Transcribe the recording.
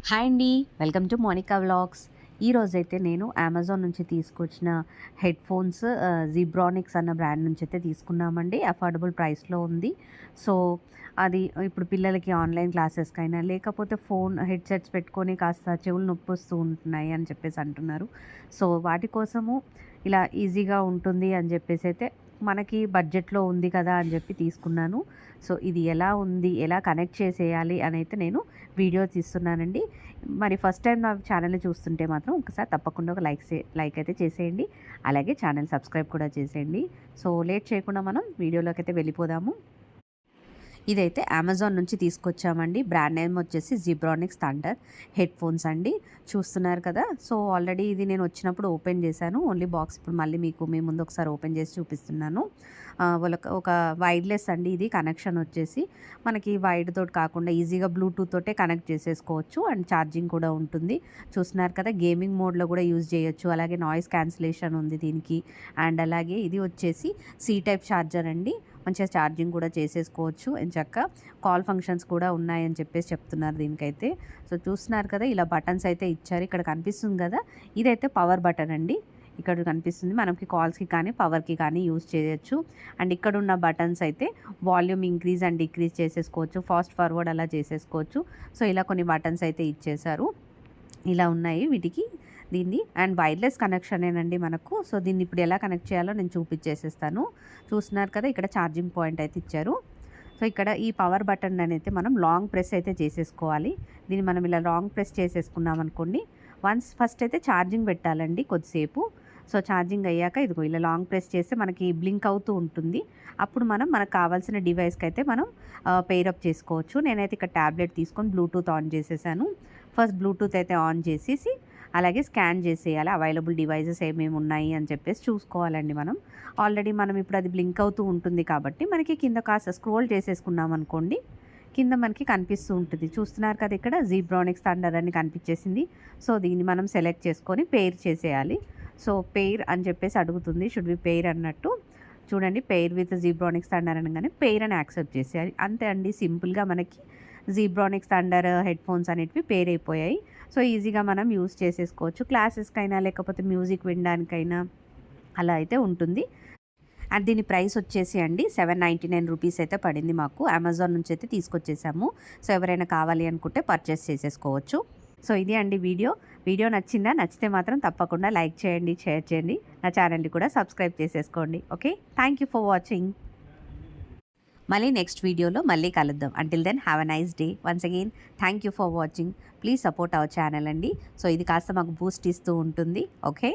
Hi అండి, welcome to Monika vlogs. ఈరోజైతే నేను అమెజాన్ నుంచి తీసుకొచ్చిన హెడ్ ఫోన్స్ జీబ్రానిక్స్ అన్న బ్రాండ్ నుంచి అయితే తీసుకున్నామండి. అఫోర్డబుల్ ప్రైస్లో ఉంది. సో అది ఇప్పుడు పిల్లలకి ఆన్లైన్ క్లాసెస్కైనా లేకపోతే ఫోన్ హెడ్సెట్స్ పెట్టుకొని కాస్త చెవులు నొప్పి వస్తూ ఉంటున్నాయి అని చెప్పేసి అంటున్నారు. సో వాటి కోసము ఇలా ఈజీగా ఉంటుంది అని చెప్పేసి అయితే మనకి బడ్జెట్లో ఉంది కదా అని చెప్పి తీసుకున్నాను. సో ఇది ఎలా ఉంది, ఎలా కనెక్ట్ చేసేయాలి అని అయితే నేను వీడియో తీస్తున్నానండి. మరి ఫస్ట్ టైం నా ఛానల్ని చూస్తుంటే మాత్రం ఒకసారి తప్పకుండా ఒక లైక్ అయితే చేసేయండి. అలాగే ఛానల్ సబ్స్క్రైబ్ కూడా చేసేయండి. సో లేట్ చేయకుండా మనం వీడియోలోకి అయితే వెళ్ళిపోదాము. ఇదైతే అమెజాన్ నుంచి తీసుకొచ్చామండి. బ్రాండ్ నేమ్ వచ్చేసి జీబ్రానిక్స్ థండర్ హెడ్ ఫోన్స్ అండి. చూస్తున్నారు కదా. సో ఆల్రెడీ ఇది నేను వచ్చినప్పుడు ఓపెన్ చేశాను. ఓన్లీ బాక్స్ ఇప్పుడు మళ్ళీ మీకు మీ ముందు ఒకసారి ఓపెన్ చేసి చూపిస్తున్నాను. వాళ్ళకి ఒక వైర్లెస్ అండి. ఇది కనెక్షన్ వచ్చేసి మనకి వైడ్ తోటి కాకుండా ఈజీగా బ్లూటూత్ తోటే కనెక్ట్ చేసేసుకోవచ్చు. అండ్ ఛార్జింగ్ కూడా ఉంటుంది. చూస్తున్నారు కదా, గేమింగ్ మోడ్లో కూడా యూజ్ చేయొచ్చు. అలాగే నాయిస్ క్యాన్సిలేషన్ ఉంది దీనికి. అండ్ అలాగే ఇది వచ్చేసి సి టైప్ ఛార్జర్ అండి. మంచిగా ఛార్జింగ్ కూడా చేసేసుకోవచ్చు. ఎంచక్కా కాల్ ఫంక్షన్స్ కూడా ఉన్నాయని చెప్పేసి చెప్తున్నారు దీనికైతే. సో చూస్తున్నారు కదా, ఇలా బటన్స్ అయితే ఇచ్చారు. ఇక్కడ కనిపిస్తుంది కదా, ఇదైతే పవర్ బటన్ అండి. ఇక్కడ కనిపిస్తుంది. మనకి కాల్స్కి కానీ పవర్కి కానీ యూజ్ చేయొచ్చు. అండ్ ఇక్కడ ఉన్న బటన్స్ అయితే వాల్యూమ్ ఇంక్రీజ్ అండ్ డిక్రీజ్ చేసేసుకోవచ్చు. ఫాస్ట్ ఫార్వర్డ్ అలా చేసేసుకోవచ్చు. సో ఇలా కొన్ని బటన్స్ అయితే ఇచ్చేశారు. ఇలా ఉన్నాయి వీటికి దీన్ని. అండ్ వైర్లెస్ కనెక్షనేనండి మనకు. సో దీన్ని ఇప్పుడు ఎలా కనెక్ట్ చేయాలో నేను చూపించేసేస్తాను. చూస్తున్నారు కదా, ఇక్కడ ఛార్జింగ్ పాయింట్ అయితే ఇచ్చారు. సో ఇక్కడ ఈ పవర్ బటన్ అయితే మనం లాంగ్ ప్రెస్ అయితే చేసేసుకోవాలి. దీన్ని మనం ఇలా లాంగ్ ప్రెస్ చేసేసుకున్నాం అనుకోండి. ఫస్ట్ అయితే ఛార్జింగ్ పెట్టాలండి కొద్దిసేపు. సో ఛార్జింగ్ అయ్యాక ఇదిగో ఇలా లాంగ్ ప్రెస్ చేస్తే మనకి బ్లింక్ అవుతూ ఉంటుంది. అప్పుడు మనకు కావాల్సిన డివైస్కి అయితే మనం పెయిరప్ చేసుకోవచ్చు. నేనైతే ఇక్కడ ట్యాబ్లెట్ తీసుకొని బ్లూటూత్ ఆన్ చేసేసాను. ఫస్ట్ బ్లూటూత్ అయితే ఆన్ చేసేసి అలాగే స్కాన్ చేసేయాలి. అవైలబుల్ డివైజెస్ ఏమేమి ఉన్నాయి అని చెప్పేసి చూసుకోవాలండి మనం. ఆల్రెడీ మనం ఇప్పుడు అది బ్లింక్ అవుతూ ఉంటుంది కాబట్టి మనకి కింద కాస్త స్క్రోల్ చేసేసుకున్నాం అనుకోండి, కింద మనకి కనిపిస్తూ ఉంటుంది. చూస్తున్నారు కదా, ఇక్కడ జీబ్రానిక్స్ థండర్ అని కనిపించేసింది. సో దీన్ని మనం సెలెక్ట్ చేసుకొని పెయిర్ చేసేయాలి. సో పెయిర్ అని చెప్పేసి అడుగుతుంది, షుడ్ బి పెయిర్ అన్నట్టు. చూడండి, పెయిర్ విత్ జీబ్రానిక్స్ థండర్ అనగానే పెయిర్ అని యాక్సెప్ట్ చేసేయాలి. అంతే అండి, సింపుల్గా మనకి జీబ్రానిక్స్ థండర్ హెడ్ ఫోన్స్ అనేటివి పేర్ అయిపోయాయి. సో ఈజీగా మనం యూస్ చేసేసుకోవచ్చు. క్లాసెస్కైనా లేకపోతే మ్యూజిక్ వినడానికైనా అలా అయితే ఉంటుంది. అండ్ దీని ప్రైస్ వచ్చేసి అండి 799 రూపీస్ అయితే పడింది మాకు. అమెజాన్ నుంచి అయితే తీసుకొచ్చేసాము. సో ఎవరైనా కావాలి అనుకుంటే పర్చేస్ చేసేసుకోవచ్చు. సో ఇది అండి వీడియో నచ్చిందా? నచ్చితే మాత్రం తప్పకుండా లైక్ చేయండి, షేర్ చేయండి. నా ఛానల్ని కూడా సబ్స్క్రైబ్ చేసేసుకోండి. Okay, thank you for watching. మళ్ళీ నెక్స్ట్ వీడియోలో మళ్ళీ కలుద్దాం. Until then have a nice day. Once again thank you for watching. Please support our channel అండి. సో ఇది కాస్త మాకు బూస్ట్ ఇస్తూ ఉంటుంది. ఓకే.